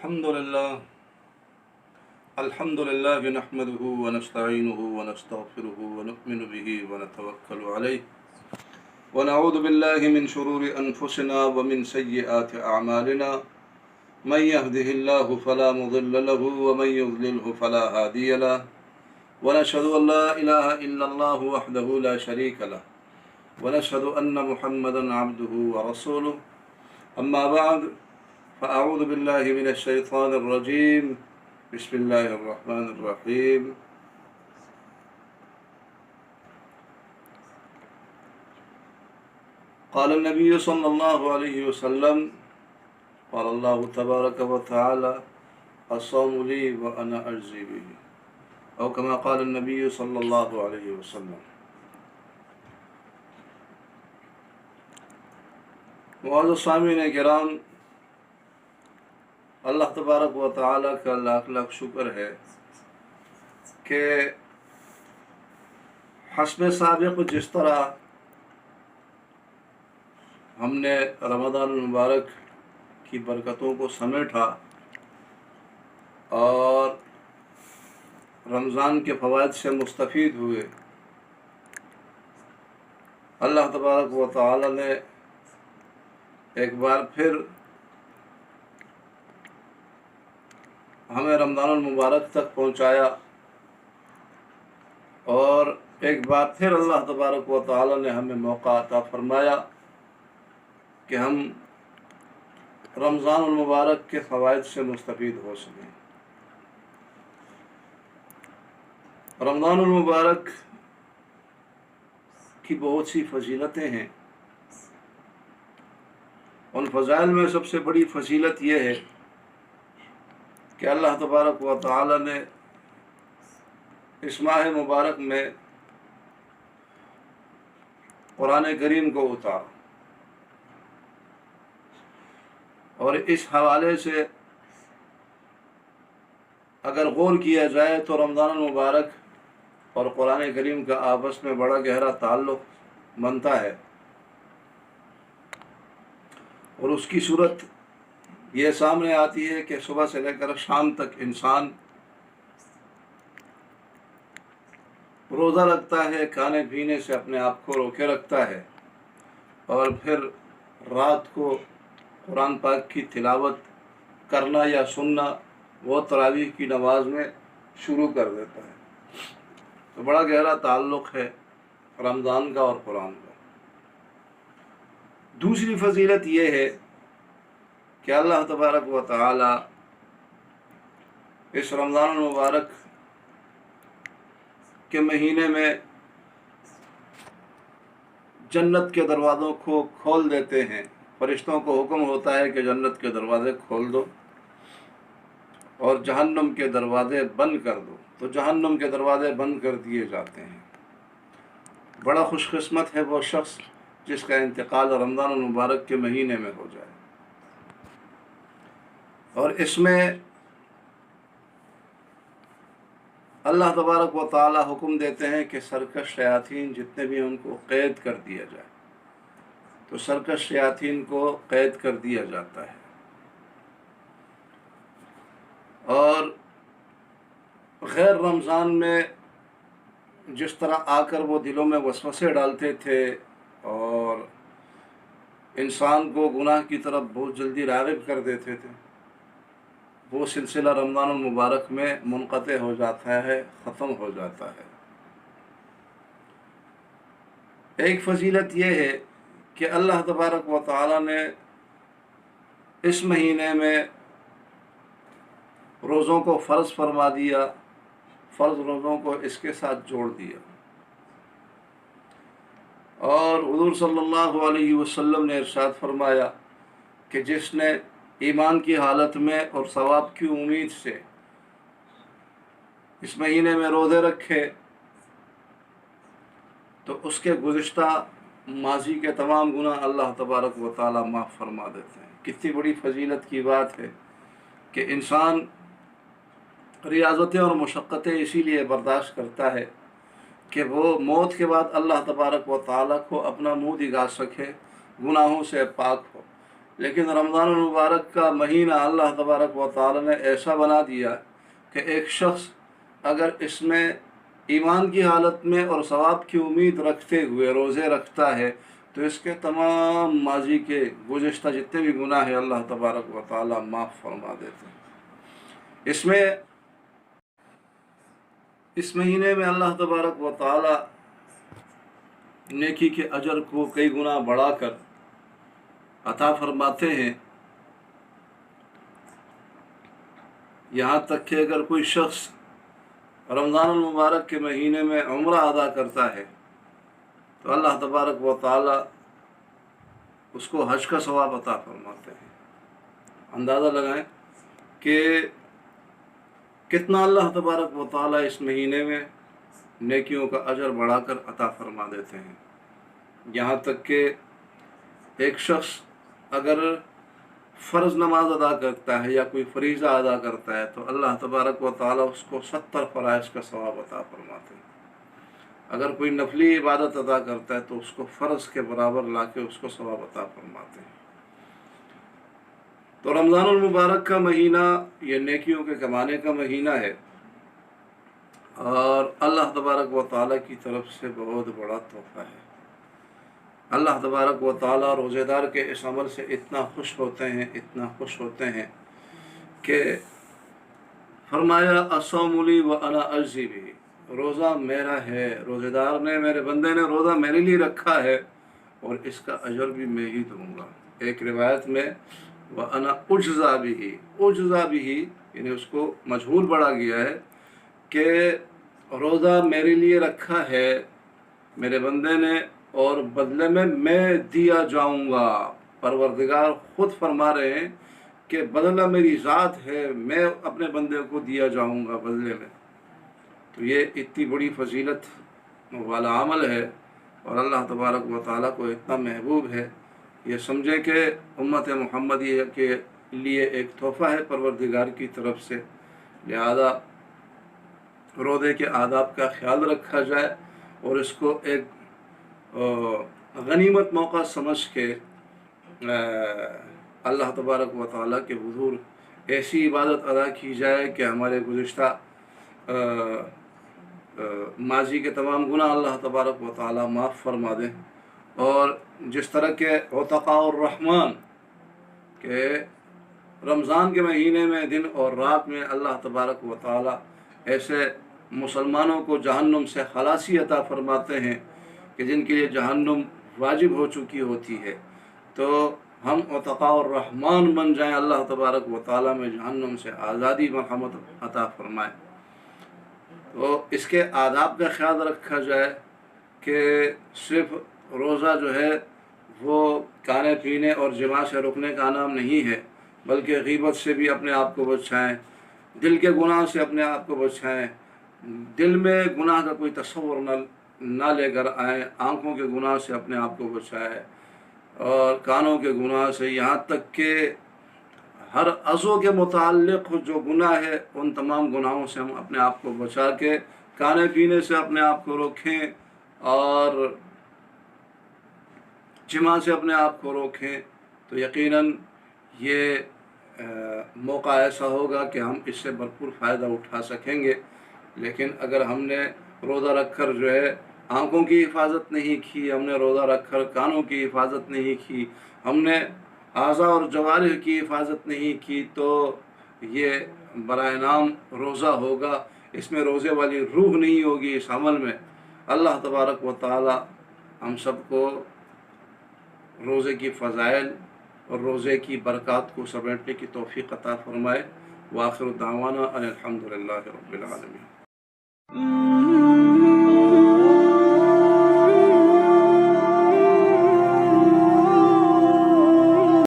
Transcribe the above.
الحمد لله نحمده ونستعينه ونستغفره ونؤمن به ونتوكل عليه ونعوذ بالله من شرور أنفسنا ومن سيئات أعمالنا من يهده الله فلا مضل له ومن يضلله فلا هادي له ونشهد أن لا إله إلا الله وحده لا شريك له ونشهد أن محمدا عبده ورسوله أما بعد فأعوذ بالله من الشيطان الرجيم بسم الله الرحمن الرحيم قال النبي صلى الله عليه وسلم قال الله تبارك وتعالى الصوم لي وأنا أجزي به أو كما قال النبي صلى الله عليه وسلم۔ معزز سامعین کرام، اللہ تبارک و تعالیٰ کا لاکھ لاکھ شکر ہے کہ حسب سابق جس طرح ہم نے رمضان المبارک کی برکتوں کو سمیٹا اور رمضان کے فوائد سے مستفید ہوئے، اللہ تبارک و تعالیٰ نے ایک بار پھر ہمیں رمضان المبارک تک پہنچایا اور ایک بار پھر اللہ تبارک و تعالیٰ نے ہمیں موقع عطا فرمایا کہ ہم رمضان المبارک کے فوائد سے مستفید ہو سکیں۔ رمضان المبارک کی بہت سی فضیلتیں ہیں، ان فضائل میں سب سے بڑی فضیلت یہ ہے کہ اللہ تبارک و تعالی نے اس ماہ مبارک میں قرآن کریم کو اتارا، اور اس حوالے سے اگر غور کیا جائے تو رمضان المبارک اور قرآن کریم کا آپس میں بڑا گہرا تعلق بنتا ہے، اور اس کی صورت یہ سامنے آتی ہے کہ صبح سے لے کر شام تک انسان روزہ رکھتا ہے، کھانے پینے سے اپنے آپ کو روکے رکھتا ہے، اور پھر رات کو قرآن پاک کی تلاوت کرنا یا سننا وہ تراویح کی نماز میں شروع کر دیتا ہے۔ تو بڑا گہرا تعلق ہے رمضان کا اور قرآن کا۔ دوسری فضیلت یہ ہے کہ اللہ تبارک و تعالی اس رمضان المبارک کے مہینے میں جنت کے دروازوں کو کھول دیتے ہیں، فرشتوں کو حکم ہوتا ہے کہ جنت کے دروازے کھول دو اور جہنم کے دروازے بند کر دو، تو جہنم کے دروازے بند کر دیے جاتے ہیں۔ بڑا خوش قسمت ہے وہ شخص جس کا انتقال رمضان المبارک کے مہینے میں ہو جائے۔ اور اس میں اللہ تبارک و تعالی حکم دیتے ہیں کہ سرکش شیاطین جتنے بھی ان کو قید کر دیا جائے، تو سرکش شیاطین کو قید کر دیا جاتا ہے۔ اور غیر رمضان میں جس طرح آ کر وہ دلوں میں وسوسے ڈالتے تھے اور انسان کو گناہ کی طرف بہت جلدی راغب کر دیتے تھے، وہ سلسلہ رمضان المبارک میں منقطع ہو جاتا ہے، ختم ہو جاتا ہے۔ ایک فضیلت یہ ہے کہ اللہ تبارک و تعالی نے اس مہینے میں روزوں کو فرض فرما دیا، فرض روزوں کو اس کے ساتھ جوڑ دیا، اور حضور صلی اللہ علیہ وسلم نے ارشاد فرمایا کہ جس نے ایمان کی حالت میں اور ثواب کی امید سے اس مہینے میں روزے رکھے تو اس کے گزشتہ ماضی کے تمام گناہ اللہ تبارک و تعالی معاف فرما دیتے ہیں۔ کتنی بڑی فضیلت کی بات ہے کہ انسان ریاضتیں اور مشقتیں اسی لیے برداشت کرتا ہے کہ وہ موت کے بعد اللہ تبارک و تعالی کو اپنا منہ دکھا سکے، گناہوں سے پاک ہو۔ لیکن رمضان المبارک کا مہینہ اللہ تبارک و تعالی نے ایسا بنا دیا کہ ایک شخص اگر اس میں ایمان کی حالت میں اور ثواب کی امید رکھتے ہوئے روزے رکھتا ہے تو اس کے تمام ماضی کے گزشتہ جتنے بھی گناہ ہیں اللہ تبارک و تعالی معاف فرما دیتے ہیں۔ اس مہینے میں اللہ تبارک و تعالی نیکی کے اجر کو کئی گنا بڑھا کر عطا فرماتے ہیں، یہاں تک کہ اگر کوئی شخص رمضان المبارک کے مہینے میں عمرہ ادا کرتا ہے تو اللہ تبارک و تعالی اس کو حج کا ثواب عطا فرماتے ہیں۔ اندازہ لگائیں کہ کتنا اللہ تبارک و تعالی اس مہینے میں نیکیوں کا اجر بڑھا کر عطا فرما دیتے ہیں، یہاں تک کہ ایک شخص اگر فرض نماز ادا کرتا ہے یا کوئی فریضہ ادا کرتا ہے تو اللہ تبارک و تعالی اس کو 70 فرائض کا ثواب عطا فرماتے ہیں۔ اگر کوئی نفلی عبادت ادا کرتا ہے تو اس کو فرض کے برابر لا کے اس کو ثواب عطا فرماتے ہیں۔ تو رمضان المبارک کا مہینہ یہ نیکیوں کے کمانے کا مہینہ ہے، اور اللہ تبارک و تعالیٰ کی طرف سے بہت بڑا تحفہ ہے۔ اللہ تبارک و تعالیٰ روزے دار کے اس عمل سے اتنا خوش ہوتے ہیں کہ فرمایا الصوم لی وانا اجزی بہ، روزہ میرا ہے، روزے دار نے، میرے بندے نے روزہ میرے لیے رکھا ہے اور اس کا اجر بھی میں ہی دوں گا۔ ایک روایت میں وانا اجزا بہ یعنی اس کو مجہول پڑھا گیا ہے کہ روزہ میرے لیے رکھا ہے میرے بندے نے اور بدلے میں دیا جاؤں گا۔ پروردگار خود فرما رہے ہیں کہ بدلہ میری ذات ہے، میں اپنے بندے کو دیا جاؤں گا بدلے میں۔ تو یہ اتنی بڑی فضیلت والا عمل ہے اور اللہ تبارک و تعالیٰ کو اتنا محبوب ہے، یہ سمجھیں کہ امت محمدیہ کے لیے ایک تحفہ ہے پروردگار کی طرف سے، لہذا روزے کے آداب کا خیال رکھا جائے اور اس کو ایک غنیمت موقع سمجھ کے اللہ تبارک و تعالیٰ کے حضور ایسی عبادت ادا کی جائے کہ ہمارے گزشتہ ماضی کے تمام گناہ اللہ تبارک و تعالیٰ معاف فرما دیں۔ اور جس طرح کے عتقاء الرحمن کہ رمضان کے مہینے میں دن اور رات میں اللہ تبارک و تعالیٰ ایسے مسلمانوں کو جہنم سے خلاصی عطا فرماتے ہیں کہ جن کے لیے جہنم واجب ہو چکی ہوتی ہے، تو ہم عتقاء الرحمن بن جائیں، اللہ تبارک و تعالیٰ میں جہنم سے آزادی مرحمت عطا فرمائے۔ تو اس کے آداب کا خیال رکھا جائے کہ صرف روزہ جو ہے وہ کھانے پینے اور جماع سے رکنے کا نام نہیں ہے، بلکہ غیبت سے بھی اپنے آپ کو بچائیں، دل کے گناہ سے اپنے آپ کو بچائیں، دل میں گناہ کا کوئی تصور نہ لے کر آئیں، آنکھوں کے گناہ سے اپنے آپ کو بچائیں اور کانوں کے گناہ سے، یہاں تک کہ ہر عضو کے متعلق جو گناہ ہے ان تمام گناہوں سے ہم اپنے آپ کو بچا کے کھانے پینے سے اپنے آپ کو روکیں اور جماع سے اپنے آپ کو روکیں، تو یقیناً یہ موقع ایسا ہوگا کہ ہم اس سے بھرپور فائدہ اٹھا سکیں گے۔ لیکن اگر ہم نے روزہ رکھ کر جو ہے آنکھوں کی حفاظت نہیں کی، ہم نے روزہ رکھ کر کانوں کی حفاظت نہیں کی، ہم نے اعضاء اور جوارح کی حفاظت نہیں کی، تو یہ برائے نام روزہ ہوگا، اس میں روزے والی روح نہیں ہوگی اس عمل میں۔ اللہ تبارک و تعالی ہم سب کو روزے کی فضائل اور روزے کی برکات کو سمیٹنے کی توفیق عطا فرمائے۔ وآخر دعوانا ان الحمد للہ رب العالمین۔